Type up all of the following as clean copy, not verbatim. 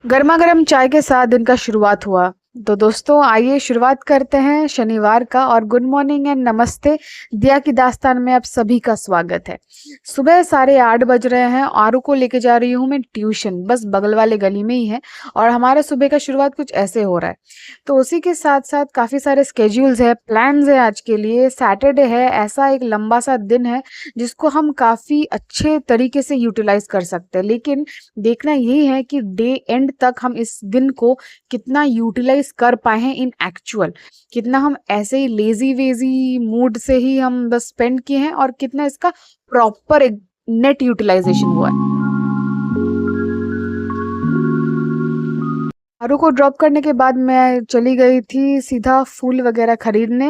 गर्मा गर्म चाय के साथ दिन का शुरुआत हुआ। तो दोस्तों आइए शुरुआत करते हैं शनिवार का। और गुड मॉर्निंग एंड नमस्ते। दिया की दास्तान में आप सभी का स्वागत है। सुबह 8:30 बज रहे हैं। आरू को लेके जा रही हूँ मैं ट्यूशन, बस बगल वाले गली में ही है। और हमारा सुबह का शुरुआत कुछ ऐसे हो रहा है। तो उसी के साथ साथ काफ़ी सारे स्केड्यूल्स है, प्लान्स है। आज के लिए सैटरडे है, ऐसा एक लंबा सा दिन है जिसको हम काफ़ी अच्छे तरीके से यूटिलाइज कर सकते हैं। लेकिन देखना यही है कि डे एंड तक हम इस दिन को कितना यूटिलाइज कर पाए हैं इन एक्चुअल, कितना हम ऐसे ही लेजी वेजी मूड से ही हम बस स्पेंड किए हैं और कितना इसका प्रॉपर नेट यूटिलाइजेशन हुआ है। आरू को ड्रॉप करने के बाद मैं चली गई थी सीधा फूल वगैरह खरीदने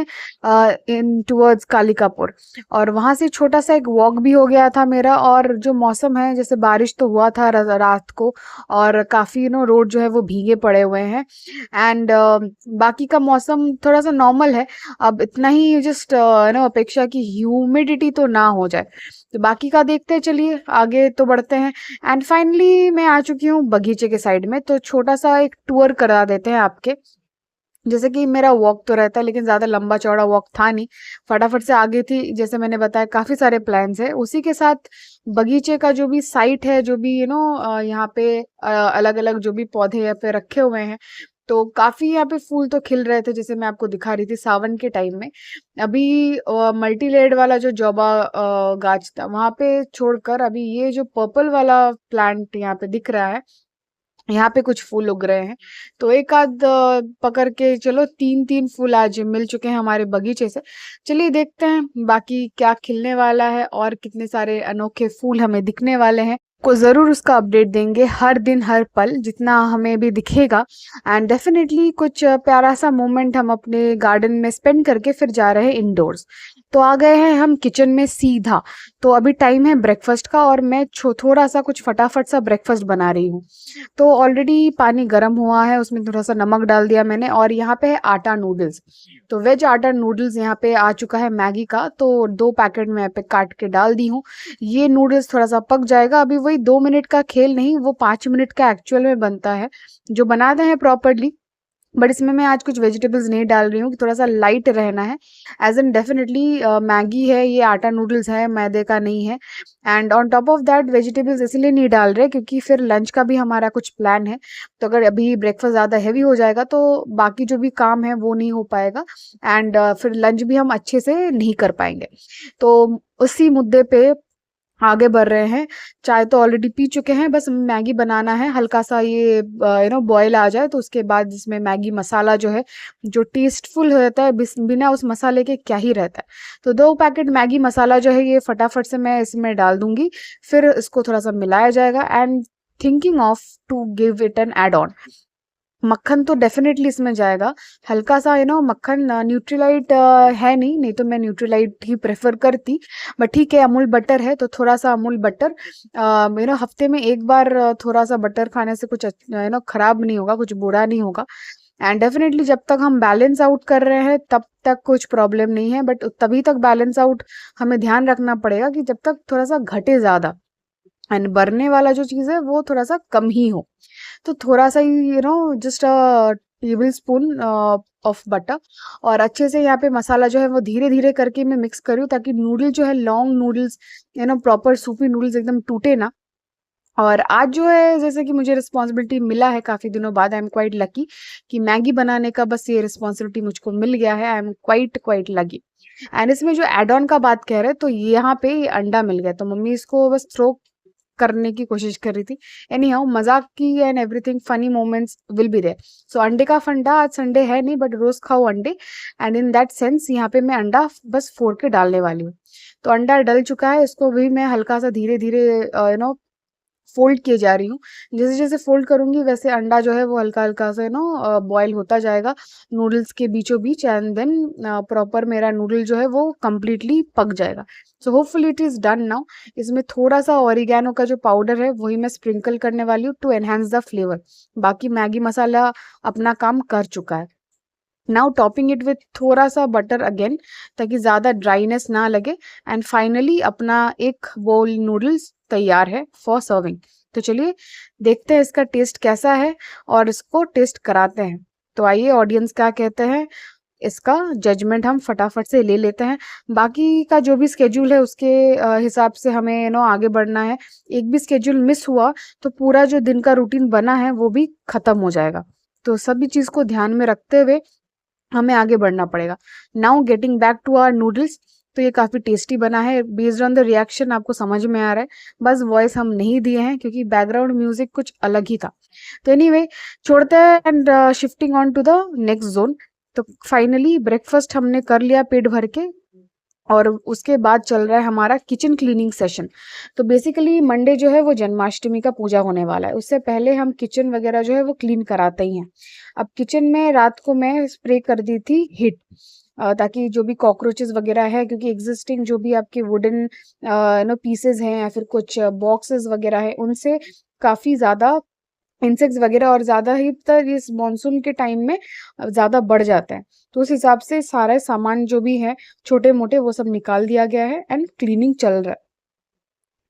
इन टुवर्ड्स कालिकापुर। और वहां से छोटा सा एक वॉक भी हो गया था मेरा। और जो मौसम है, जैसे बारिश तो हुआ था रात को, और काफी रोड जो है वो भीगे पड़े हुए हैं। एंड बाकी का मौसम थोड़ा सा नॉर्मल है। अब इतना ही जस्ट अपेक्षा कि ह्यूमिडिटी तो ना हो जाए। तो बाकी का देखते हैं, चलिए आगे तो बढ़ते हैं। एंड फाइनली मैं आ चुकी हूँ बगीचे के साइड में। तो छोटा सा एक टूर करा देते हैं आपके। जैसे कि मेरा वॉक तो रहता है, लेकिन ज़्यादा लंबा चौड़ा वॉक था नहीं, फटाफट से आगे थी। जैसे मैंने बताया काफ़ी सारे प्लान्स हैं। उसी के साथ बगीचे का जो भी साइट है, जो भी यहाँ पे अलग अलग जो भी पौधे यहाँ पे रखे हुए हैं, तो काफ़ी यहाँ पे फूल तो खिल रहे थे, जैसे मैं आपको दिखा रही थी सावन के टाइम में। अभी मल्टी लेयर्ड वाला जो जौबा गाछ था वहाँ पे छोड़कर अभी ये जो पर्पल वाला प्लांट यहाँ पे दिख रहा है, यहाँ पे कुछ फूल उग रहे हैं। तो एक आध पकड़ के चलो, 3-3 फूल आज मिल चुके हैं हमारे बगीचे से। चलिए देखते हैं बाकी क्या खिलने वाला है और कितने सारे अनोखे फूल हमें दिखने वाले हैं। को ज़रूर उसका अपडेट देंगे हर दिन हर पल, जितना हमें भी दिखेगा। एंड डेफिनेटली कुछ प्यारा सा मोमेंट हम अपने गार्डन में स्पेंड करके फिर जा रहे हैं इंडोर्स। तो आ गए हैं हम किचन में सीधा। तो अभी टाइम है ब्रेकफास्ट का, और मैं थोड़ा सा कुछ फटाफट सा ब्रेकफास्ट बना रही हूँ। तो ऑलरेडी पानी गर्म हुआ है, उसमें थोड़ा सा नमक डाल दिया मैंने। और यहाँ पे है आटा नूडल्स। तो वेज आटा नूडल्स यहाँ पे आ चुका है मैगी का। तो 2 पैकेट मैं यहाँ पे काट के डाल दी हूँ। ये नूडल्स थोड़ा सा पक जाएगा। अभी वही 2 मिनट का खेल नहीं, वो 5 मिनट का एक्चुअल में बनता है जो बनाते हैं प्रॉपरली। बट इसमें मैं आज कुछ वेजिटेबल्स नहीं डाल रही हूँ कि थोड़ा सा लाइट रहना है। एज एन डेफिनेटली मैगी है, ये आटा नूडल्स है, मैदे का नहीं है। And on top of that vegetables इसलिए नहीं डाल रहे क्योंकि फिर लंच का भी हमारा कुछ प्लान है। तो अगर अभी ब्रेकफास्ट ज़्यादा हैवी हो जाएगा तो बाकी जो भी काम है वो नहीं हो पाएगा। एंड फिर लंच भी हम अच्छे से नहीं कर पाएंगे। तो उसी मुद्दे पे आगे बढ़ रहे हैं। चाय तो ऑलरेडी पी चुके हैं, बस मैगी बनाना है। हल्का सा ये बॉयल आ जाए तो उसके बाद इसमें मैगी मसाला जो है, जो टेस्टफुल रहता है, बिना उस मसाले के क्या ही रहता है। तो 2 पैकेट मैगी मसाला जो है ये फटाफट से मैं इसमें डाल दूंगी। फिर इसको थोड़ा सा मिलाया जाएगा। And thinking of to give it an add on, मक्खन तो डेफिनेटली इसमें जाएगा। हल्का सा मक्खन। न्यूट्रीलाइट है नहीं, नहीं तो मैं न्यूट्रीलाइट ही प्रेफर करती। बट ठीक है, अमूल बटर है तो थोड़ा सा अमूल बटर। हफ्ते में एक बार थोड़ा सा बटर खाने से कुछ खराब नहीं होगा, कुछ बुरा नहीं होगा। एंड डेफिनेटली जब तक हम बैलेंस आउट कर रहे हैं तब तक कुछ प्रॉब्लम नहीं है। बट तभी तक बैलेंस आउट हमें ध्यान रखना पड़ेगा कि जब तक थोड़ा सा घटे ज़्यादा, एंड बढ़ने वाला जो चीज़ है वो थोड़ा सा कम ही हो। तो थोड़ा सा ही just a tablespoon of butter. और अच्छे से यहाँ पे मसाला जो है वो धीरे धीरे करके मैं मिक्स करूँ, ताकि नूडल जो है, लॉन्ग नूडल्स, प्रॉपर सूपी नूडल्स एकदम टूटे ना। और आज जो है, जैसे कि मुझे रिस्पॉन्सिबिलिटी मिला है काफ़ी दिनों बाद, आई एम क्वाइट लकी कि मैगी बनाने का बस ये रिस्पॉन्सिबिलिटी मुझको मिल गया है। I am quite quite lucky. And इसमें जो एड ऑन का बात कह रहे हैं, तो यहाँ पे ये अंडा मिल गया, तो मम्मी इसको बस थ्रो करने की कोशिश कर रही थी। एनी हाउ, मजाक की and everything funny moments will be there. So अंडे का फंडा, आज संडे है नहीं बट रोज खाओ अंडे। एंड इन दैट सेंस यहाँ पे मैं अंडा बस फोड़ के डालने वाली हूँ। तो अंडा डल चुका है, इसको भी मैं हल्का सा धीरे धीरे फोल्ड किए जा रही हूँ। जैसे जैसे फोल्ड करूंगी वैसे अंडा जो है वो हल्का हल्का से बॉयल होता जाएगा नूडल्स के बीचों बीच। एंड देन प्रॉपर मेरा नूडल जो है वो कम्प्लीटली पक जाएगा। So hopefully it is done now. इसमें थोड़ा सा ऑरिगेनो का जो पाउडर है वही मैं स्प्रिंकल करने वाली हूँ टू एनहांस द फ्लेवर। बाकी मैगी मसाला अपना काम कर चुका है। नाउ टॉपिंग इट विथ थोड़ा सा बटर अगेन, ताकि ज़्यादा ड्राइनेस ना लगे। एंड फाइनली अपना एक बोल नूडल्स तैयार है फॉर सर्विंग। तो चलिए देखते हैं इसका टेस्ट कैसा है और इसको टेस्ट कराते हैं। तो आइए ऑडियंस क्या कहते हैं, इसका जजमेंट हम फटाफट से ले लेते हैं। बाकी का जो भी स्केड्यूल है उसके हिसाब से हमें आगे बढ़ना है। एक भी स्केड्यूल मिस हुआ तो पूरा जो दिन का रूटीन बना है वो भी खत्म हो जाएगा। तो सभी चीज़ को ध्यान में रखते हुए हमें आगे बढ़ना पड़ेगा। Now getting back to our noodles, तो ये काफ़ी टेस्टी बना है। बेस्ड ऑन द रिएक्शन आपको समझ में आ रहा है, बस वॉइस हम नहीं दिए हैं क्योंकि बैकग्राउंड म्यूजिक कुछ अलग ही था। तो एनीवे छोड़ते हैं and shifting on to the next zone. तो फाइनली ब्रेकफास्ट हमने कर लिया पेट भर के, और उसके बाद चल रहा है हमारा किचन क्लीनिंग सेशन। तो बेसिकली मंडे जो है वो जन्माष्टमी का पूजा होने वाला है, उससे पहले हम किचन वगैरह जो है वो क्लीन कराते ही हैं। अब किचन में रात को मैं स्प्रे कर दी थी हिट, ताकि जो भी कॉकरोचेस वगैरह है, क्योंकि एग्जिस्टिंग जो भी आपके वुडन पीसेस हैं या फिर कुछ बॉक्सेस वगैरह है, उनसे काफ़ी ज़्यादा इंसेक्ट्स वगैरह और ज़्यादा ही तर इस मानसून के टाइम में ज़्यादा बढ़ जाता है। तो उस हिसाब से सारे सामान जो भी है छोटे मोटे वो सब निकाल दिया गया है एंड क्लीनिंग चल रहा है।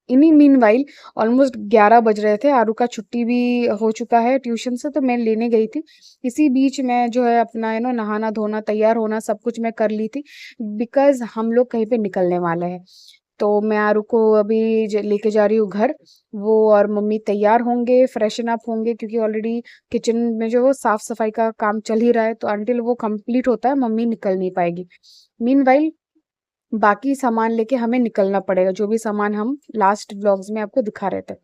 इन्हीं मीनवाइल ऑलमोस्ट 11 बज रहे थे, आरू का छुट्टी भी हो चुका है ट्यूशन से, तो मैं लेने गई थी। इसी बीच मैं जो है अपना नहाना धोना तैयार होना सब कुछ मैं कर ली थी, बिकॉज हम लोग कहीं पे निकलने वाले हैं। तो मैं आरू को अभी लेके जा रही हूँ घर। वो और मम्मी तैयार होंगे, फ्रेशन अप होंगे, क्योंकि ऑलरेडी किचन में जो वो साफ सफाई का काम चल ही रहा है, तो अंटिल वो कंप्लीट होता है मम्मी निकल नहीं पाएगी। मीनवाइल बाकी सामान लेके हमें निकलना पड़ेगा, जो भी सामान हम लास्ट व्लॉग्स में आपको दिखा रहे थे।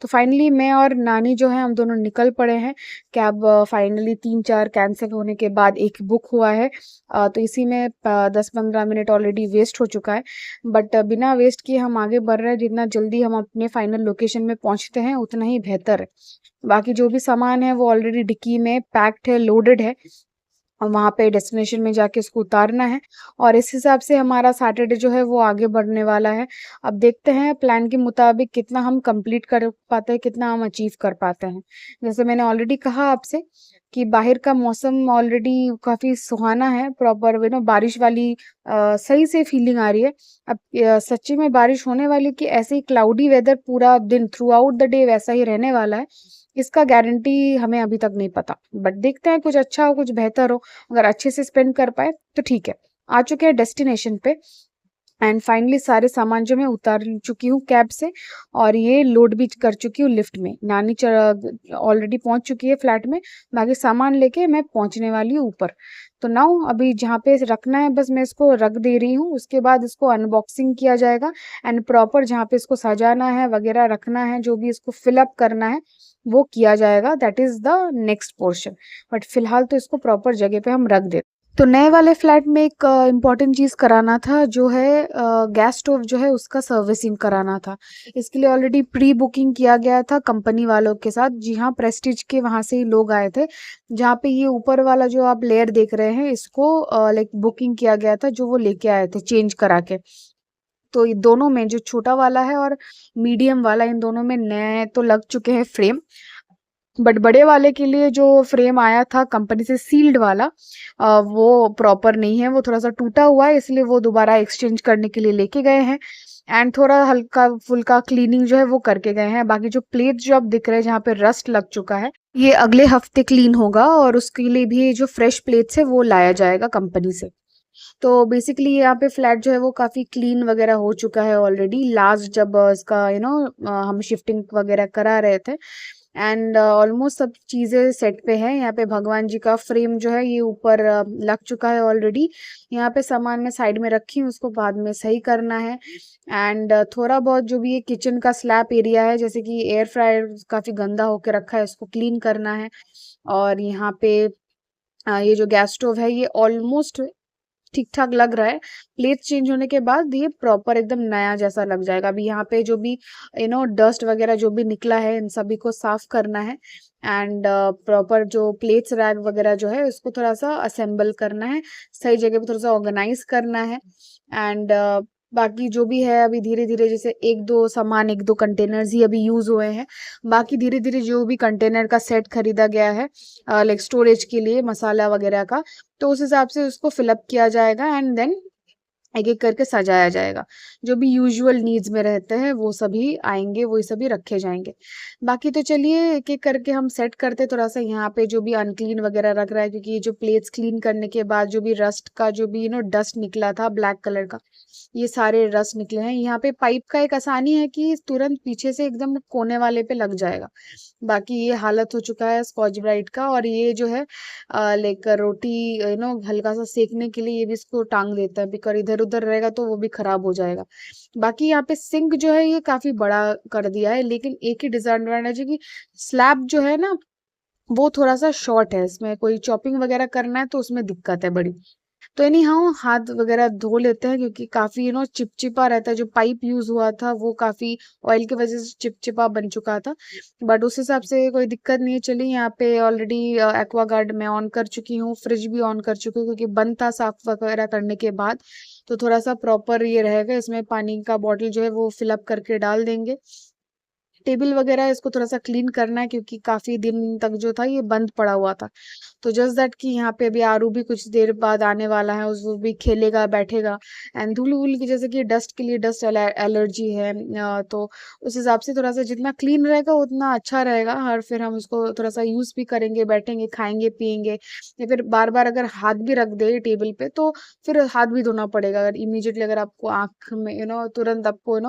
तो फाइनली मैं और नानी जो है हम दोनों निकल पड़े हैं। कैब फाइनली 3-4 कैंसिल होने के बाद एक बुक हुआ है। तो इसी में 10-15 मिनट ऑलरेडी वेस्ट हो चुका है, बट बिना वेस्ट किए हम आगे बढ़ रहे हैं। जितना जल्दी हम अपने फाइनल लोकेशन में पहुंचते हैं उतना ही बेहतर है। बाकी जो भी सामान है वो ऑलरेडी डिक्की में पैक्ड है, लोडेड है, और वहाँ पे डेस्टिनेशन में जाके उसको उतारना है। और इस हिसाब से हमारा सैटरडे जो है वो आगे बढ़ने वाला है। अब देखते हैं प्लान के मुताबिक कितना हम कंप्लीट कर पाते हैं, कितना हम अचीव कर पाते हैं। जैसे मैंने ऑलरेडी कहा आपसे कि बाहर का मौसम ऑलरेडी काफ़ी सुहाना है, प्रॉपर बारिश वाली सही से फीलिंग आ रही है। अब सच्ची में बारिश होने वाली कि ऐसे ही क्लाउडी वेदर पूरा दिन थ्रू आउट द डे वैसा ही रहने वाला है, इसका गारंटी हमें अभी तक नहीं पता। बट देखते हैं कुछ अच्छा हो, कुछ बेहतर हो। अगर अच्छे से स्पेंड कर पाए तो ठीक है। आ चुके हैं डेस्टिनेशन पे एंड फाइनली सारे सामान जो मैं उतार चुकी हूँ कैब से, और ये लोड भी कर चुकी हूँ लिफ्ट में। नानी ऑलरेडी पहुंच चुकी है फ्लैट में, बाकी सामान लेके मैं पहुंचने वाली हूँ ऊपर। तो नाउ अभी जहाँ पे रखना है बस मैं इसको रख दे रही हूँ, उसके बाद इसको अनबॉक्सिंग किया जाएगा एंड प्रॉपर जहाँ पे इसको सजाना है वगैरह रखना है, जो भी इसको फिलअप करना है वो किया जाएगा। That is the next portion. But फिलहाल तो इसको प्रॉपर जगह पे हम रख देते। तो नए वाले फ्लैट में एक इम्पॉर्टेंट चीज़ कराना था, जो है गैस स्टोव जो है उसका सर्विसिंग कराना था। इसके लिए ऑलरेडी प्री बुकिंग किया गया था कंपनी वालों के साथ। जी हाँ, प्रेस्टीज के वहाँ से ही लोग आए थे। जहाँ पे ये ऊपर वाला जो आप लेयर देख रहे हैं इसको लाइक बुकिंग किया गया था, जो वो लेके आए थे चेंज करा के। तो ये दोनों में जो छोटा वाला है और मीडियम वाला, इन दोनों में नए तो लग चुके हैं फ्रेम। बट बड़े वाले के लिए जो फ्रेम आया था कंपनी से सील्ड वाला, वो प्रॉपर नहीं है, वो थोड़ा सा टूटा हुआ है, इसलिए वो दोबारा एक्सचेंज करने के लिए लेके गए हैं एंड थोड़ा हल्का फुल्का क्लीनिंग जो है वो करके गए हैं। बाकी जो प्लेट जो आप दिख रहे हैं जहाँ पे रस्ट लग चुका है, ये अगले हफ्ते क्लीन होगा और उसके लिए भी जो फ्रेश प्लेट्स है वो लाया जाएगा कंपनी से। तो बेसिकली यहाँ पे फ्लैट जो है वो काफ़ी क्लीन वगैरह हो चुका है ऑलरेडी। लास्ट जब इसका हम शिफ्टिंग वगैरह करा रहे थे एंड ऑलमोस्ट सब चीज़ें सेट पे है। यहाँ पे भगवान जी का फ्रेम जो है ये ऊपर लग चुका है ऑलरेडी। यहाँ पे सामान मैं साइड में रखी हूँ, उसको बाद में सही करना है। एंड थोड़ा बहुत जो भी ये किचन का स्लैब एरिया है, जैसे कि एयर फ्रायर काफ़ी गंदा होके रखा है, उसको क्लीन करना है। और यहाँ पे ये जो गैस स्टोव है ये ऑलमोस्ट ठीक ठाक लग रहा है। प्लेट चेंज होने के बाद ये प्रॉपर एकदम नया जैसा लग जाएगा। अभी यहाँ पे जो भी डस्ट वगैरह जो भी निकला है इन सभी को साफ करना है एंड प्रॉपर जो प्लेट्स रैक वगैरह जो है उसको थोड़ा सा असेंबल करना है, सही जगह पे थोड़ा सा ऑर्गेनाइज करना है। एंड बाकी जो भी है अभी धीरे धीरे, जैसे एक दो कंटेनर्स ही अभी यूज हुए हैं, बाकी धीरे धीरे जो भी कंटेनर का सेट खरीदा गया है लाइक स्टोरेज के लिए मसाला वगैरह का, तो उस हिसाब से उसको फिलअप किया जाएगा एंड देन एक-एक करके सजाया जाएगा। जो भी यूजुअल नीड्स में रहते हैं वो सभी आएँगे, वही सभी रखे जाएँगे। बाकी तो चलिए एक-एक करके हम सेट करते थोड़ा-सा यहाँ पे जो भी अनक्लीन वगैरह रख रहा है, क्योंकि ये जो प्लेट्स क्लीन करने के बाद जो भी रस्ट का जो भी डस्ट निकला था ब्लैक कलर का, ये सारे रस्ट निकले हैं। यहाँ पे पाइप का एक आसानी है कि तुरंत पीछे से एकदम कोने वाले पे लग जाएगा। बाकी ये हालत हो चुका है स्कॉच ब्राइट का, और ये जो है लाइक रोटी हल्का सा सेकने के लिए ये भी इसको टांग देता है, बिकॉज़ इधर-उधर रहेगा तो वो भी खराब हो जाएगा। बाकी यहाँ पे सिंक जो है ये काफ़ी बड़ा कर दिया है, लेकिन एक ही डिसएडवांटेज है कि स्लैब जो है ना वो थोड़ा-सा शॉर्ट है, इसमें कोई चॉपिंग वगैरह करना है तो उसमें दिक्कत है बड़ी। तो एनी हाउ हाथ वगैरह धो लेते हैं, क्योंकि काफ़ी चिपचिपा रहता है, जो पाइप यूज़ हुआ था वो काफ़ी ऑयल की वज़ह से चिपचिपा बन चुका था। बट उस हिसाब से कोई दिक्कत नहीं है। चलिए यहाँ पे ऑलरेडी एक्वागार्ड मैं ऑन कर चुकी हूँ, फ्रिज भी ऑन कर चुकी हूँ, क्योंकि बंद था साफ़ वगैरह करने के बाद, तो थोड़ा-सा प्रॉपर ये रहेगा। इसमें पानी का बॉटल जो है वो फिल अप करके डाल देंगे। टेबल वगैरह इसको थोड़ा-सा क्लीन करना है, क्योंकि काफ़ी दिन तक जो था ये बंद पड़ा हुआ था। तो जस्ट दैट कि यहाँ पे अभी आरू भी कुछ देर बाद आने वाला है, उस वो भी खेलेगा, बैठेगा, एंड धूल-वूल की जैसे कि डस्ट के लिए डस्ट एलर्जी है, तो उस हिसाब से थोड़ा-सा जितना क्लीन रहेगा उतना अच्छा रहेगा, और फिर हम उसको थोड़ा-सा यूज़ भी करेंगे, बैठेंगे, खाएँगे, पिएँगे, या फिर बार-बार अगर हाथ भी रख दें टेबल पे तो फिर हाथ भी धोना पड़ेगा। अगर इमीडिएटली अगर आपको आँख में तुरंत आपको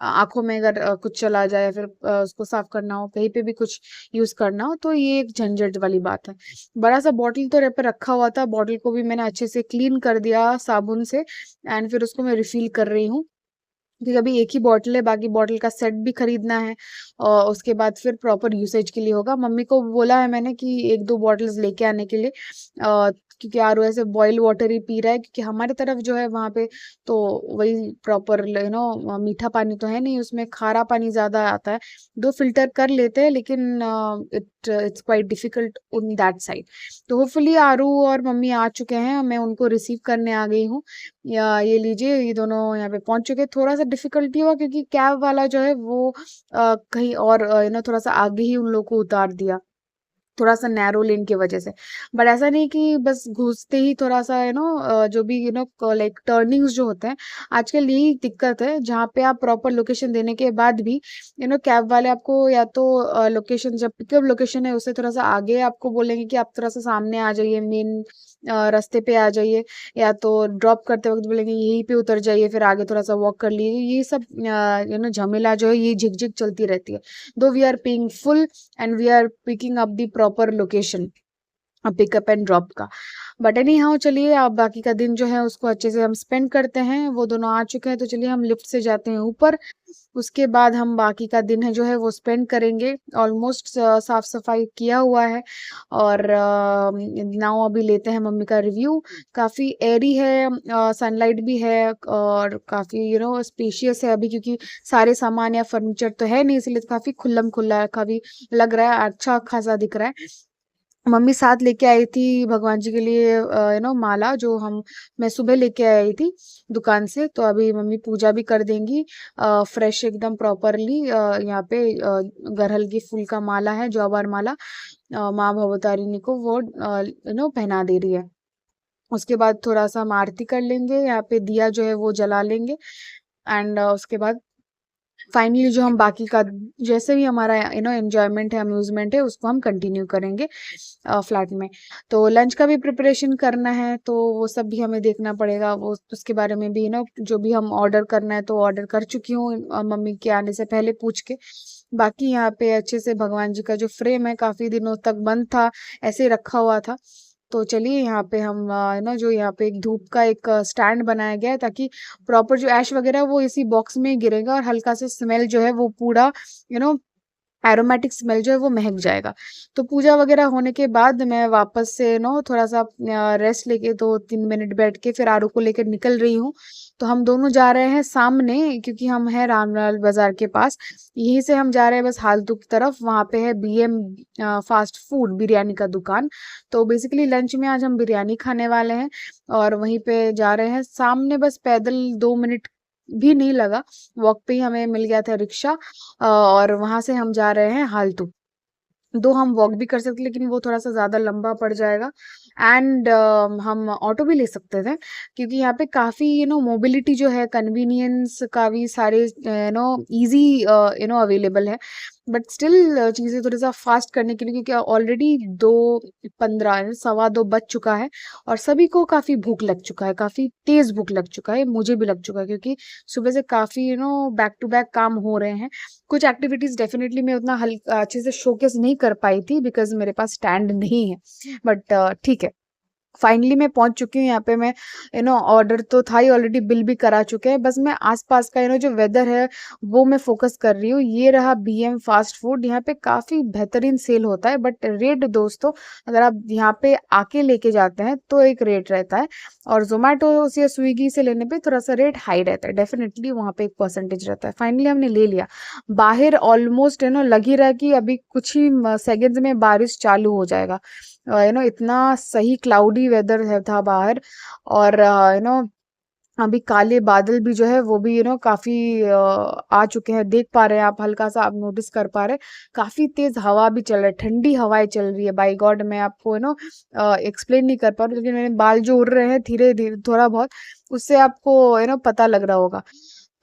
आँखों में अगर कुछ चला जाए, या फिर उसको साफ करना हो, कहीं पे भी कुछ यूज़ करना हो, तो ये एक झंझट वाली बात है। बड़ा-सा बॉटल तो पे रखा हुआ था, बॉटल को भी मैंने अच्छे से क्लीन कर दिया साबुन से, एंड फिर उसको मैं रिफ़िल कर रही हूँ। क्योंकि अभी एक ही बॉटल है, बाकी बॉटल का सेट भी खरीदना है, और उसके बाद फिर प्रॉपर यूसेज के लिए होगा। मम्मी को बोला है मैंने कि 1-2 बॉटल्स लेके आने के लिए, क्योंकि आरो ऐसे बॉइल्ड वाटर ही पी रहा है, क्योंकि हमारी तरफ जो है वहाँ पे तो वही प्रॉपर मीठा पानी तो है नहीं, उसमें खारा पानी ज़्यादा आता है। 2 फ़िल्टर कर लेते हैं, लेकिन it's quite difficult on that side. तो होपफुली आरू और मम्मी आ चुके हैं, मैं उनको रिसीव करने आ गई हूँ। या ये लीजिए, ये दोनों यहाँ पे पहुँच चुके हैं। थोड़ा-सा डिफ़िकल्टी हुआ, क्योंकि कैब वाला जो है वो कहीं और थोड़ा-सा आगे ही उन लोग को उतार दिया। थोड़ा-सा नैरो लेन की वजह से। बट ऐसा नहीं कि बस घुसते ही थोड़ा-सा जो भी लाइक टर्निंग्स जो होते हैं, आजकल यही दिक्कत है, जहाँ पे आप प्रॉपर लोकेशन देने के बाद भी कैब वाले आपको या तो लोकेशन, जब पिकअप लोकेशन है उससे थोड़ा-सा आगे आपको बोलेंगे कि आप थोड़ा-सा सामने आ जाइए, मेन रास्ते पे आ जाइए, या तो ड्रॉप करते वक़्त बोलेंगे यहीं पे उतर जाइए, फिर आगे थोड़ा-सा वॉक कर लीजिए। ये सब झमेला जो है ये झिक-झिक चलती रहती है। Though we are paying full and we are picking up the proper location pickup and drop का। बट एनी हाउ चलिए, अब बाकी का दिन जो है उसको अच्छे से हम स्पेंड करते हैं। वो दोनों आ चुके हैं, तो चलिए हम लिफ्ट से जाते हैं ऊपर। उसके बाद हम बाकी का दिन है जो है वो स्पेंड करेंगे। ऑलमोस्ट साफ-सफाई किया हुआ है, और नाउ अभी लेते हैं मम्मी का रिव्यू। काफ़ी एयरी है, सनलाइट भी है, और काफ़ी स्पेशियस है अभी, क्योंकि सारे सामान या फर्नीचर तो है नहीं, इसलिए काफ़ी खुल्लम-खुल्ला है, काफ़ी लग रहा है, अच्छा खासा दिख रहा है। मम्मी साथ लेके आई थी भगवान जी के लिए माला, जो हम मैं सुबह लेके आई थी दुकान से, तो अभी मम्मी पूजा भी कर देंगी फ्रेश एकदम प्रॉपरली। यहाँ पे गरहल की फूल का माला है, जौबार माला, माँ भवतारिणी को वो पहना दे रही है। उसके बाद थोड़ा सा हम आरती कर लेंगे, यहाँ पे दिया जो है वो जला लेंगे, एंड उसके बाद फाइनली जो हम बाकी का जैसे भी हमारा एन्जॉयमेंट है, अम्यूज़मेंट है, उसको हम कंटिन्यू करेंगे फ्लैट में। तो लंच का भी प्रिपरेशन करना है, तो वो सब भी हमें देखना पड़ेगा। वो उसके बारे में भी जो भी हम ऑर्डर करना है तो ऑर्डर कर चुकी हूँ मम्मी के आने से पहले पूछ के। बाकी यहाँ पे अच्छे से भगवान जी का जो फ्रेम है काफ़ी दिनों तक बंद था, ऐसे ही रखा हुआ था। तो चलिए यहाँ पे हम जो यहाँ पे एक धूप का एक स्टैंड बनाया गया है, ताकि प्रॉपर जो ऐश वगैरह है वो इसी बॉक्स में ही गिरेगा, और हल्का सा स्मेल जो है वो पूरा यू नो एरोमेटिक स्मेल जो है वो महक जाएगा। तो पूजा वगैरह होने के बाद मैं वापस से थोड़ा-सा रेस्ट लेके 2-3 मिनट बैठ के फिर आरू को लेकर निकल रही हूँ। तो हम दोनों जा रहे हैं सामने, क्योंकि हम हैं रामलाल बाज़ार के पास। यहीं से हम जा रहे हैं बस हालतू की तरफ, वहाँ पे है बीएम फास्ट फूड बिरयानी का दुकान। तो बेसिकली लंच में आज हम बिरयानी खाने वाले हैं, और वहीं पे जा रहे हैं। सामने बस पैदल 2 मिनट भी नहीं लगा, वॉक पे ही हमें मिल गया था रिक्शा, और वहाँ से हम जा रहे हैं हालतू। 2 हम वॉक भी कर सकते हैं, लेकिन वो थोड़ा-सा ज़्यादा लंबा पड़ जाएगा, एंड हम ऑटो भी ले सकते थे, क्योंकि यहाँ पे काफ़ी मोबिलिटी जो है, कन्वीनियंस काफ़ी सारे ईजी अवेलेबल है। बट स्टिल चीज़ें थोड़ा सा फास्ट करने के लिए, क्योंकि ऑलरेडी 2:15 2:15 बज चुका है और सभी को काफ़ी भूख लग चुका है, काफ़ी तेज़ भूख लग चुका है, मुझे भी लग चुका है, क्योंकि सुबह से काफ़ी बैक टू बैक काम हो रहे हैं। कुछ एक्टिविटीज़ डेफिनेटली मैं उतना अच्छे से शोकेस नहीं कर पाई थी, बिकॉज मेरे पास स्टैंड नहीं है, बट ठीक है। फाइनली मैं पहुंच चुकी हूँ यहाँ पे। मैं ऑर्डर तो था ही ऑलरेडी, बिल भी करा चुके हैं, बस मैं आसपास का जो वेदर है वो मैं फोकस कर रही हूँ। ये रहा BM फास्ट फूड। यहाँ पे काफ़ी बेहतरीन सेल होता है, बट रेट दोस्तों, अगर आप यहाँ पे आके लेके जाते हैं तो एक रेट रहता है, और जोमेटो या स्विगी से लेने पे थोड़ा सा रेट हाई रहता है। डेफिनेटली वहाँ पे एक परसेंटेज रहता है। फाइनली हमने ले लिया। बाहर ऑलमोस्ट लग ही रहा है कि अभी कुछ ही सेकेंड्स में बारिश चालू हो जाएगा। इतना सही क्लाउडी वेदर है था बाहर, और अभी काले बादल भी जो है वो भी काफी आ चुके हैं। देख पा रहे हैं आप, हल्का सा आप नोटिस कर पा रहे हैं, काफी तेज हवा भी चल रहा है, ठंडी हवाएं चल रही है। बाय गॉड, मैं आपको एक्सप्लेन नहीं कर पा रही, लेकिन मेरे बाल जो उड़ रहे हैं धीरे धीरे थोड़ा बहुत, उससे आपको पता लग रहा होगा।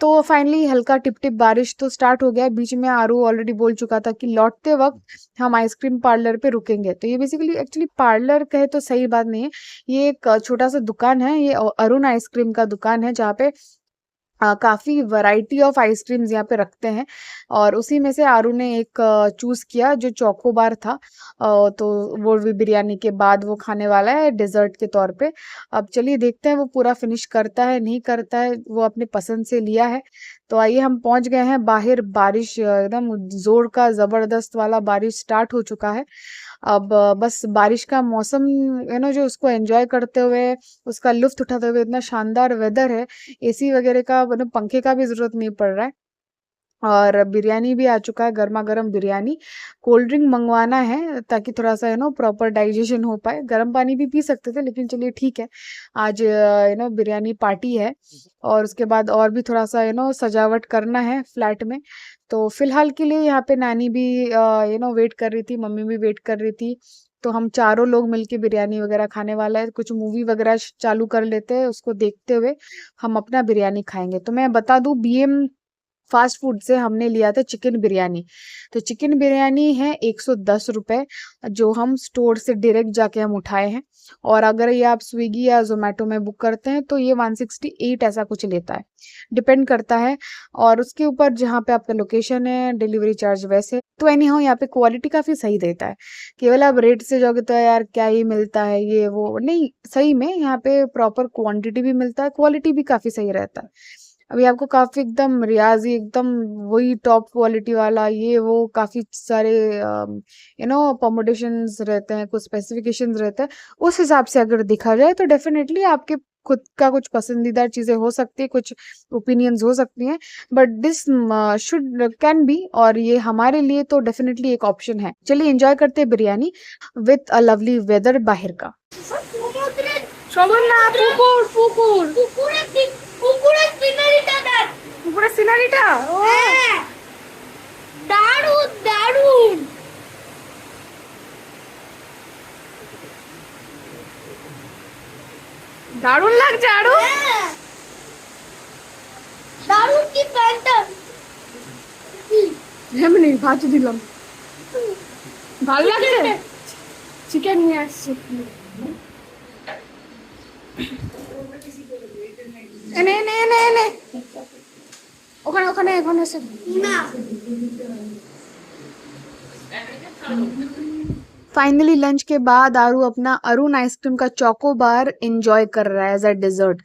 तो फाइनली हल्का टिप टिप बारिश तो स्टार्ट हो गया। बीच में आरू ऑलरेडी बोल चुका था कि लौटते वक्त हम आइसक्रीम पार्लर पे रुकेंगे। तो ये बेसिकली एक्चुअली पार्लर कहे तो सही बात नहीं है, ये एक छोटा सा दुकान है। ये अरुण आइसक्रीम का दुकान है, जहाँ पे काफ़ी वैरायटी ऑफ आइसक्रीम्स यहाँ पे रखते हैं, और उसी में से आरू ने एक चूज़ किया जो चोकोबार था। तो वो भी बिरयानी के बाद वो खाने वाला है डेजर्ट के तौर पे। अब चलिए देखते हैं वो पूरा फिनिश करता है नहीं करता है, वो अपने पसंद से लिया है। तो आइए, हम पहुंच गए हैं बाहर। बारिश एकदम जोर का ज़बरदस्त वाला बारिश स्टार्ट हो चुका है। अब बस बारिश का मौसम जो उसको एंजॉय करते हुए, उसका लुत्फ उठाते हुए, इतना शानदार वेदर है, एसी वगैरह का पंखे का भी जरूरत नहीं पड़ रहा है। और बिरयानी भी आ चुका है, गर्मा गर्म बिरयानी। कोल्ड ड्रिंक मंगवाना है ताकि थोड़ा सा प्रॉपर डाइजेशन हो पाए। गर्म पानी भी पी सकते थे, लेकिन चलिए ठीक है, आज बिरयानी पार्टी है, और उसके बाद और भी थोड़ा सा सजावट करना है फ्लैट में। तो फिलहाल के लिए यहाँ पे नानी भी वेट कर रही थी, मम्मी भी वेट कर रही थी। तो हम चारों लोग मिलके बिरयानी वगैरह खाने वाला है। कुछ मूवी वगैरह चालू कर लेते हैं, उसको देखते हुए हम अपना बिरयानी खाएंगे। तो मैं बता दूं, BM फास्ट फूड से हमने लिया था चिकन बिरयानी। तो चिकन बिरयानी है 110 रुपये, जो हम स्टोर से डायरेक्ट जाके हम उठाए हैं। और अगर ये आप स्विगी या जोमेटो में बुक करते हैं तो ये 168 ऐसा कुछ लेता है, डिपेंड करता है, और उसके ऊपर जहाँ पे आपका लोकेशन है, डिलीवरी चार्ज वैसे। तो एनी हाउ, यहाँ पे क्वालिटी काफ़ी सही देता है। केवल आप रेट से जाओगे तो यार क्या ही मिलता है ये वो, नहीं, सही में यहाँ पे प्रॉपर क्वांटिटी भी मिलता है, क्वालिटी भी काफ़ी सही रहता है। अभी आपको काफ़ी एकदम रियाजी, एकदम वही टॉप क्वालिटी वाला ये वो काफ़ी सारे परमुटेशंस रहते हैं, कुछ स्पेसिफिकेशंस रहते हैं। उस हिसाब से अगर देखा जाए तो डेफिनेटली आपके खुद का कुछ पसंदीदा चीज़ें हो सकती है, कुछ ओपिनियंस हो सकती हैं, but this should can be, और ये हमारे लिए तो डेफिनेटली एक ऑप्शन है। चलिए एंजॉय करते हैं biryani with a lovely weather बाहर का। না পুকুর পুকুর পুকুরের সিনারিটা দেখ, পুকুরের সিনারিটা ও দারুণ দারুণ দারুণ লাগছে। আরো দারুণ কি প্যান্টটা এমনি ভাজ দিলাম, ভালো লাগছে। চিকেন নিয়ে আসছি, এনে এনে এনে এনে ওখানে ওখানে ওখানে এসে না। फाइनली लंच के बाद आरू अपना अरुण आइसक्रीम का चोको बार एंजॉय कर रहा है एज अ डेजर्ट।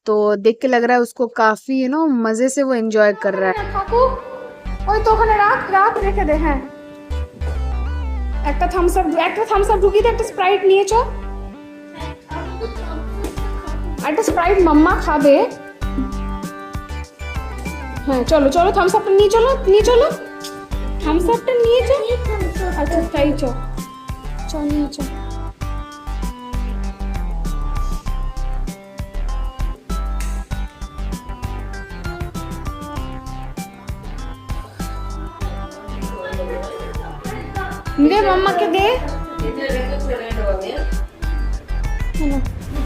तो देख के लग रहा है उसको काफी मजे से वो एंजॉय कर रहा है। ওই তো ওখানে রাখ রাখ রেখে দে। হ্যাঁ, একটা থামস আপ ঢুকিয়ে দে, একটা স্প্রাইট নিয়ে চো। একটা স্প্রাইট মাম্মা খাবে। হ্যাঁ চলো চলো, থামস আপটা নিয়ে চলো, নিয়ে চলো, থামস আপটা নিয়ে চো। আচ্ছা তাই চো, চল নিয়ে চো। দে মাম্মাকে দে।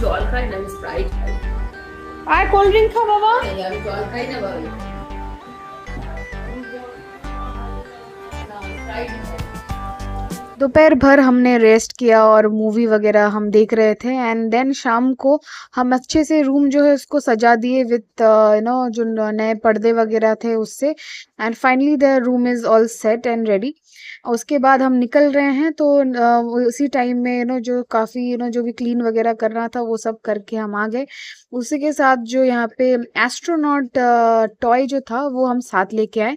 জল খাই না, আমি স্প্রাইট খাই। আর কোল্ড ড্রিঙ্ক খাও বাবা? আমি জল খাই না বাবা, স্প্রাইট খাই। दोपहर भर हमने रेस्ट किया और मूवी वगैरह हम देख रहे थे एंड देन शाम को हम अच्छे से रूम जो है उसको सजा दिए विथ जो नए पर्दे वगैरह थे उससे and finally the room is all set and ready. उसके बाद हम निकल रहे हैं तो उसी टाइम में जो काफ़ी जो भी क्लीन वगैरह करना था वो सब करके हम आ गए। उसी के साथ जो यहाँ पे एस्ट्रोनॉट टॉय जो था वो हम साथ लेके आए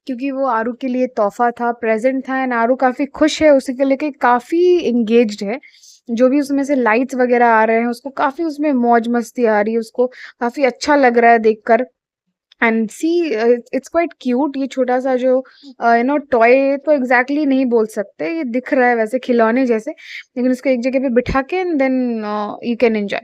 क्योंकि वो आरू के लिए तोहफा था, प्रेजेंट था एंड आरू काफ़ी खुश है उसी को लेके, काफ़ी एंगेज्ड है। जो भी उसमें से लाइट्स वगैरह आ रहे हैं उसको काफ़ी उसमें मौज मस्ती आ रही है, उसको काफ़ी अच्छा लग रहा है देखकर। And see it's quite cute. ये छोटा सा जो टॉय तो एग्जैक्टली नहीं बोल सकते, ये दिख रहा है वैसे खिलौने जैसे, लेकिन उसको एक जगह पे बिठा के and then you can enjoy.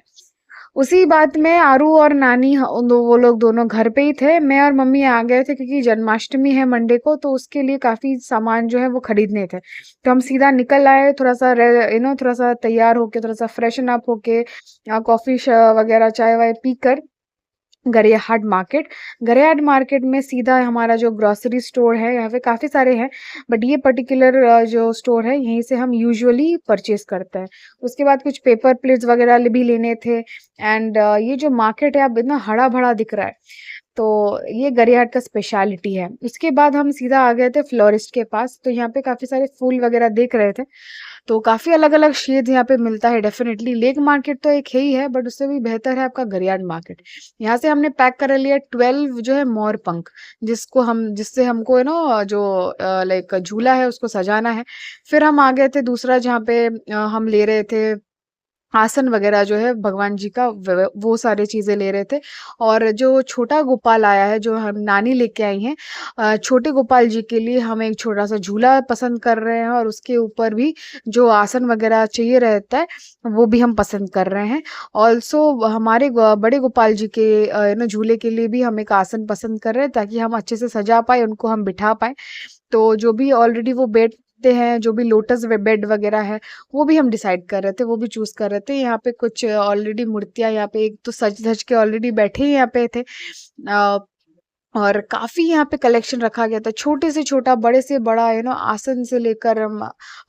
उसी बात में आरू और नानी वो लोग दोनों घर पे ही थे। मैं और मम्मी आ गए थे क्योंकि जन्माष्टमी है मंडे को, तो उसके लिए काफ़ी सामान जो है वो खरीदने थे। तो हम सीधा निकल आए थोड़ा सा थोड़ा सा तैयार होके, थोड़ा सा फ्रेशन अप होके, कॉफ़ी वगैरह चाय वाय पीकर गरियाहाट मार्केट। गरियाहाट मार्केट में सीधा हमारा जो ग्रोसरी स्टोर है, यहाँ पे काफ़ी सारे हैं बट ये पर्टिकुलर जो स्टोर है यहीं से हम यूजुअली परचेज करते हैं। उसके बाद कुछ पेपर प्लेट्स वगैरह भी लेने थे एंड ये जो मार्केट है अब इतना हरा भरा दिख रहा है, तो ये गरियाहाट का स्पेशलिटी है। उसके बाद हम सीधा आ गए थे फ्लोरिस्ट के पास, तो यहाँ पे काफ़ी सारे फूल वगैरह देख रहे थे। तो काफ़ी अलग-अलग शेड्स यहाँ पे मिलता है डेफ़िनेटली। लेक मार्केट तो एक ही है बट उससे भी बेहतर है आपका गरियाहाट मार्केट। यहाँ से हमने पैक कर लिया 12 जो है मोर पंख, जिससे हमको जो लाइक झूला है उसको सजाना है। फिर हम आ गए थे दूसरा जहाँ पे हम ले रहे थे आसन वगैरह जो है भगवान जी का, वो सारी चीज़ें ले रहे थे। और जो छोटा गोपाल आया है जो हम नानी लेके आई हैं, छोटे गोपाल जी के लिए हम एक छोटा सा झूला पसंद कर रहे हैं और उसके ऊपर भी जो आसन वगैरह चाहिए रहता है वो भी हम पसंद कर रहे हैं। ऑल्सो हमारे बड़े गोपाल जी के झूले के लिए भी हम एक आसन पसंद कर रहे हैं ताकि हम अच्छे से सजा पाए, उनको हम बिठा पाए। तो जो भी ऑलरेडी वो बैठते हैं, जो भी लोटस बेड वगैरह है वो भी हम डिसाइड कर रहे थे, वो भी चूज़ कर रहे थे। यहाँ पे कुछ ऑलरेडी मूर्तियाँ यहाँ पे एक तो सज धज के ऑलरेडी बैठे ही यहाँ पे थे। और काफ़ी यहाँ पे कलेक्शन रखा गया था, छोटे से छोटा बड़े से बड़ा आसन से लेकर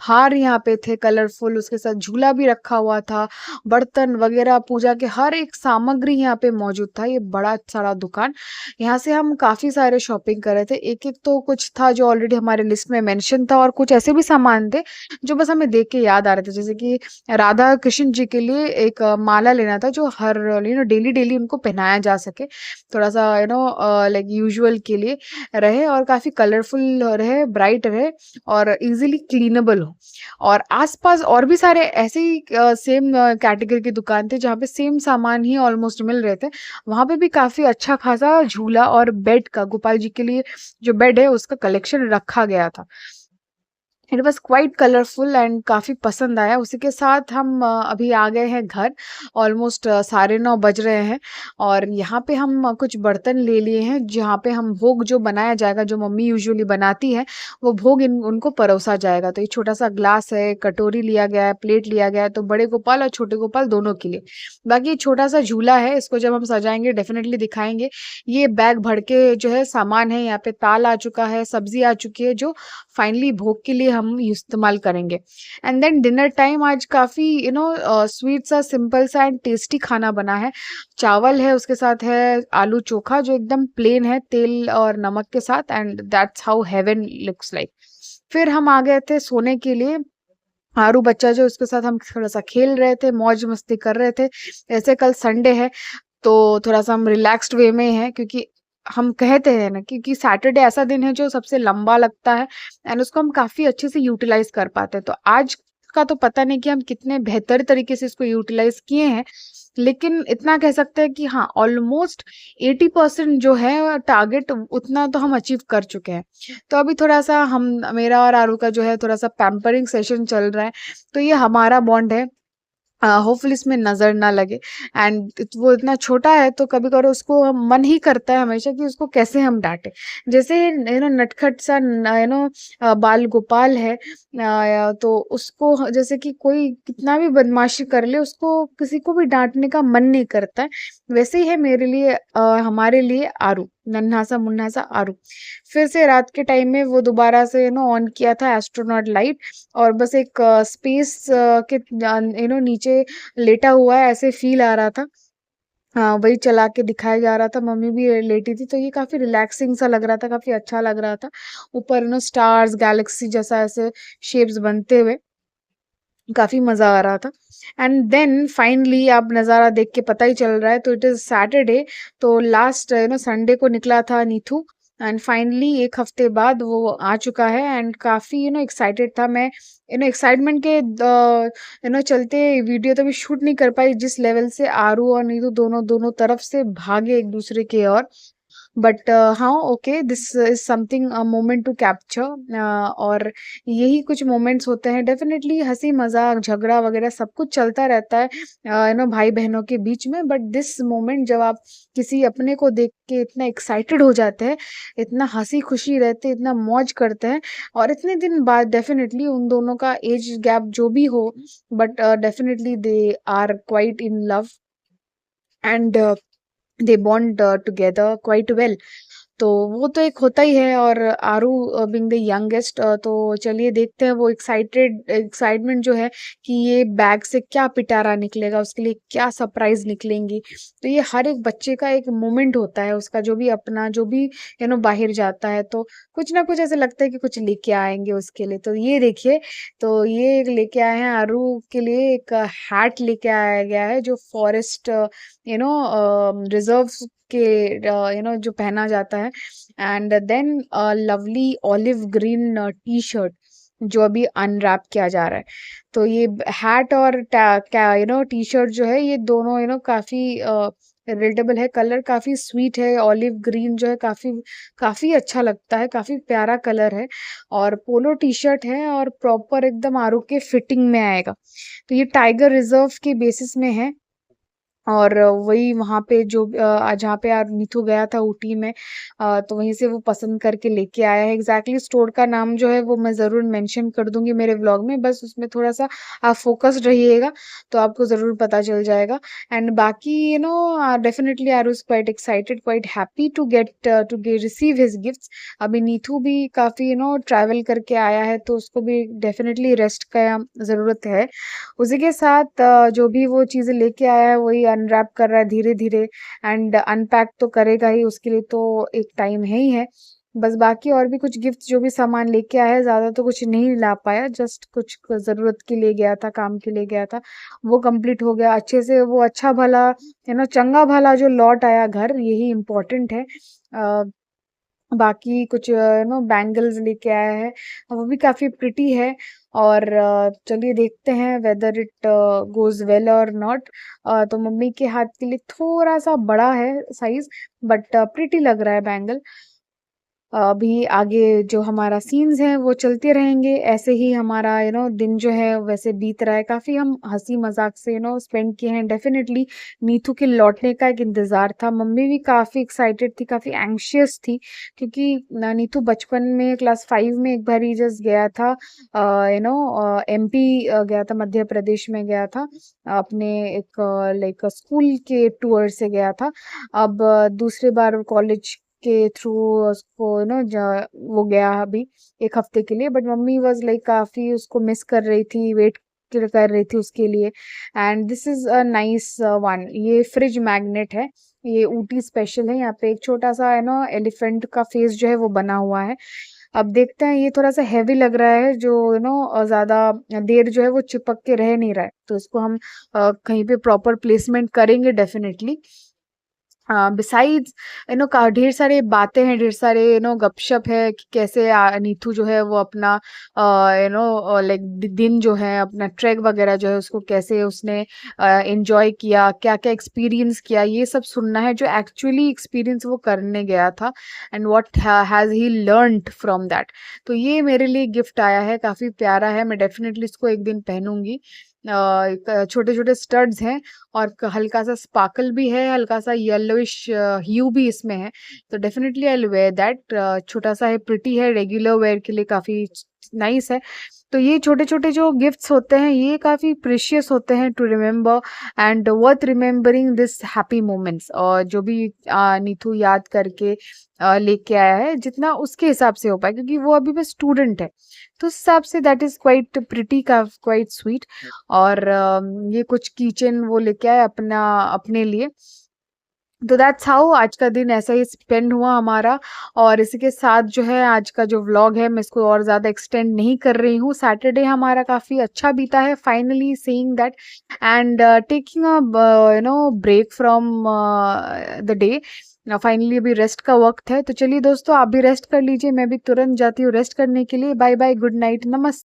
हार यहाँ पे थे कलरफुल, उसके साथ झूला भी रखा हुआ था, बर्तन वगैरह पूजा के हर एक सामग्री यहाँ पे मौजूद था। ये बड़ा सारा दुकान, यहाँ से हम काफ़ी सारे शॉपिंग कर रहे थे। एक एक तो कुछ था जो ऑलरेडी हमारे लिस्ट में मेंशन था और कुछ ऐसे भी सामान थे जो बस हमें देख के याद आ रहे थे, जैसे कि राधा कृष्ण जी के लिए एक माला लेना था जो हर डेली डेली उनको पहनाया जा सके, थोड़ा सा लाइक यूजुअल के लिए रहे और काफ़ी कलरफुल रहे, ब्राइट रहे और इजीली क्लीनेबल हो। और आसपास और भी सारे ऐसे ही सेम कैटेगरी की दुकान थे जहाँ पे सेम सामान ही ऑलमोस्ट मिल रहे थे। वहाँ पे भी काफ़ी अच्छा खासा झूला और बेड का, गोपाल जी के लिए जो बेड है उसका कलेक्शन रखा गया था। It was quite colourful and काफ़ी पसंद आया। उसी के साथ हम अभी आ गए हैं घर, ऑलमोस्ट 9:30 बज रहे हैं और यहाँ पे हम कुछ बर्तन ले लिए हैं जहाँ पे हम भोग जो बनाया जाएगा, जो मम्मी यूजुअली बनाती है वो भोग उनको परोसा जाएगा। तो ये छोटा सा ग्लास है, कटोरी लिया गया है, प्लेट लिया गया है, तो बड़े गोपाल और छोटे गोपाल दोनों के लिए। बाकी ये छोटा सा झूला है, इसको जब हम सजाएंगे डेफिनेटली दिखाएंगे। ये बैग भर के जो है सामान है, यहाँ पे ताल आ चुका है, सब्जी आ चुकी है जो फाइनली भोग के लिए हम इस्तेमाल करेंगे। एंड देन डिनर टाइम आज काफ़ी स्वीट सा, सिंपल सा एंड टेस्टी खाना बना है। चावल है, उसके साथ है आलू चोखा जो एकदम प्लेन है, तेल और नमक के साथ, and that's how heaven looks like. फिर हम आ गए थे सोने के लिए। आरू बच्चा जो उसके साथ हम थोड़ा सा खेल रहे थे, मौज मस्ती कर रहे थे। ऐसे कल संडे है तो थोड़ा सा हम रिलैक्स्ड वे में हैं क्योंकि हम कहते हैं ना, क्योंकि सैटरडे ऐसा दिन है जो सबसे लंबा लगता है एंड उसको हम काफ़ी अच्छे से यूटिलाइज कर पाते हैं। तो आज का तो पता नहीं कि हम कितने बेहतर तरीके से इसको यूटिलाइज किए हैं, लेकिन इतना कह सकते हैं कि हाँ ऑलमोस्ट 80% जो है टारगेट उतना तो हम अचीव कर चुके हैं। तो अभी थोड़ा सा हम, मेरा और आरू का जो है थोड़ा सा पैम्परिंग सेशन चल रहा है। तो ये हमारा बॉन्ड है, होपफुली इसमें नज़र ना लगे। एंड वो इतना छोटा है तो कभी कभार उसको मन ही करता है हमेशा कि उसको कैसे हम डांटे। जैसे नटखट सा बाल गोपाल है, तो उसको जैसे कि कोई कितना भी बदमाशी कर ले उसको किसी को भी डांटने का मन नहीं करता है। वैसे ही है मेरे लिए, हमारे लिए आरू, नन्हा सा मुन्ना सा आरू। फिर से रात के टाइम में वो दोबारा से ऑन किया था एस्ट्रोनॉट लाइट, और बस एक स्पेस के नीचे लेटा हुआ है ऐसे फील आ रहा था। हाँ, वही चला के दिखाया जा रहा था, मम्मी भी लेटी थी, तो ये काफ़ी रिलैक्सिंग सा लग रहा था, काफ़ी अच्छा लग रहा था। ऊपर स्टार्स, गैलेक्सी जैसा ऐसे शेप्स बनते हुए काफ़ी मज़ा आ रहा था। एंड देन फाइनली आप नज़ारा देख के पता ही चल रहा है, तो इट इज़ सैटरडे, तो लास्ट संडे को निकला था नीथू, एंड फाइनली 1 हफ्ते बाद वो आ चुका है। एंड काफ़ी एक्साइटेड था मैं, एक्साइटमेंट के चलते वीडियो तो अभी शूट नहीं कर पाई, जिस लेवल से आरू और नीतू दोनों दोनों तरफ से भागे एक दूसरे की ओर। बट हाँ, okay, this is something moment to capture, और यही कुछ मोमेंट्स होते हैं। डेफिनेटली हंसी मजाक झगड़ा वगैरह सब कुछ चलता रहता है भाई बहनों के बीच में, बट दिस मोमेंट जब आप किसी अपने को देख के इतना एक्साइटेड हो जाते हैं, इतना हंसी खुशी रहते हैं, इतना मौज करते हैं, और इतने दिन बाद डेफिनेटली उन दोनों का एज गैप जो भी हो, but definitely they are quite in love, and they bond together quite well. तो वो तो एक होता ही है। और आरू बीइंग द यंगेस्ट, तो चलिए देखते हैं वो एक्साइटमेंट जो है कि ये बैग से क्या पिटारा निकलेगा, उसके लिए क्या सरप्राइज निकलेंगी। तो ये हर एक बच्चे का एक मोमेंट होता है, उसका जो भी अपना जो भी बाहर जाता है, तो कुछ ना कुछ ऐसे लगता है कि कुछ लेके आएंगे उसके लिए। तो ये देखिए, तो ये एक लेके आए हैं आरू के लिए, एक हैट लेके आया गया है जो फॉरेस्ट रिजर्व के जो पहना जाता है। And then lovely olive green T shirt जो अभी अनरैप किया जा रहा है। तो ये हैट और टी शर्ट जो है, ये दोनों काफी रिलेटेबल है, कलर काफी स्वीट है, ऑलिव ग्रीन जो है काफी काफी अच्छा लगता है, काफी प्यारा कलर है, और पोलो टी शर्ट है, और प्रॉपर एकदम आरू के फिटिंग में आएगा। तो ये टाइगर रिजर्व के बेसिस में है, और वही वहाँ पे जो जहाँ पे यार नीथू गया था ऊटी में, तो वहीं से वो पसंद करके लेके आया है। एग्जैक्टली स्टोर का नाम जो है वो मैं ज़रूर मेंशन कर दूंगी मेरे व्लॉग में, बस उसमें थोड़ा सा आप फोकस्ड रहिएगा तो आपको ज़रूर पता चल जाएगा। एंड बाकी definitely I was quite excited, quite happy to get to receive his gifts. अभी नीथू भी काफ़ी ट्रैवल करके आया है, तो उसको भी डेफिनेटली रेस्ट का ज़रूरत है। उसी के साथ जो भी वो चीज़ें लेके आया है वही अनरैप कर रहा है धीरे धीरे, एंड अनपैक तो करेगा ही, उसके लिए तो एक टाइम है ही है। बस बाकी और भी कुछ गिफ्ट जो भी सामान लेके आया है, ज़्यादा तो कुछ नहीं ला पाया, जस्ट कुछ ज़रूरत के लिए गया था, काम के लिए गया था, वो कंप्लीट हो गया अच्छे से। वो अच्छा भला चंगा भला जो लौट आया घर, यही इम्पोर्टेंट है। बाकी कुछ बैंगल्स लेके आया है, वो भी काफ़ी प्रिटी है। और चलिए देखते हैं वेदर इट गोज वेल और नॉट। तो मम्मी के हाथ के लिए थोड़ा सा बड़ा है साइज, बट प्रिटी लग रहा है बैंगल। अभी आगे जो हमारा सीन्स हैं वो चलते रहेंगे, ऐसे ही हमारा दिन जो है वैसे बीत रहा है, काफ़ी हम हंसी मजाक से स्पेंड किए हैं। डेफिनेटली नीतू के लौटने का एक इंतज़ार था, मम्मी भी काफ़ी एक्साइटेड थी, काफ़ी एंग्शियस थी, क्योंकि नीतू बचपन में क्लास 5 में एक बार ही जस्ट गया था, एमपी गया था, मध्य प्रदेश में गया था, अपने एक लाइक स्कूल के टूर से गया था। अब दूसरी बार कॉलेज के थ्रू उसको वो गया अभी 1 हफ्ते के लिए, बट मम्मी वाज लाइक काफ़ी उसको मिस कर रही थी, वेट कर रही थी उसके लिए। And this is a nice one, ये फ्रिज मैग्नेट है, ये ऊटी स्पेशल है। यहाँ पे एक छोटा सा एलिफेंट का फेस जो है वो बना हुआ है। अब देखते हैं, ये थोड़ा सा हैवी लग रहा है, जो ज़्यादा देर जो है वो चिपक के रह नहीं रहा है, तो इसको हम कहीं पे प्रॉपर प्लेसमेंट करेंगे डेफिनेटली। बिसाइड्स का ढेर सारे बातें हैं, ढेर सारे गपशप है कि कैसे नीथू जो है वो अपना लाइक दिन जो है अपना ट्रैक वगैरह जो है उसको कैसे उसने एंजॉय किया, क्या क्या एक्सपीरियंस किया, ये सब सुनना है, जो एक्चुअली एक्सपीरियंस वो करने गया था, and what has he learned from that. तो ये मेरे लिए गिफ्ट आया है, काफ़ी प्यारा है, मैं डेफिनेटली इसको एक दिन पहनूंगी। छोटे छोटे स्टड्स हैं और हल्का सा स्पार्कल भी है, हल्का सा येलोइश ह्यू भी इसमें है। तो definitely I will where that. छोटा सा है, प्रिटी है, रेगुलर वेयर के लिए काफ़ी नाइस है। तो ये छोटे-छोटे जो गिफ्ट्स होते हैं ये काफ़ी प्रीशियस होते हैं to remember and worth remembering this happy moments. और जो भी नीतू याद करके लेके आया है जितना उसके हिसाब से हो पाए, क्योंकि वो अभी बस स्टूडेंट है, तो उस हिसाब say that is quite pretty का क्वाइट स्वीट। और ये कुछ किचन वो लेके आए अपना अपने लिए। तो दैट्स हाउ आज का दिन ऐसा ही स्पेंड हुआ हमारा। और इसी के साथ जो है आज का जो व्लॉग है मैं इसको और ज़्यादा एक्सटेंड नहीं कर रही हूँ। सैटरडे हमारा काफ़ी अच्छा बीता है, finally seeing that and taking a break from the day. Finally अभी रेस्ट का वक्त है, तो चलिए दोस्तों आप भी रेस्ट कर लीजिए, मैं भी तुरंत जाती हूँ रेस्ट करने के लिए। बाय बाय, गुड नाइट, नमस्ते।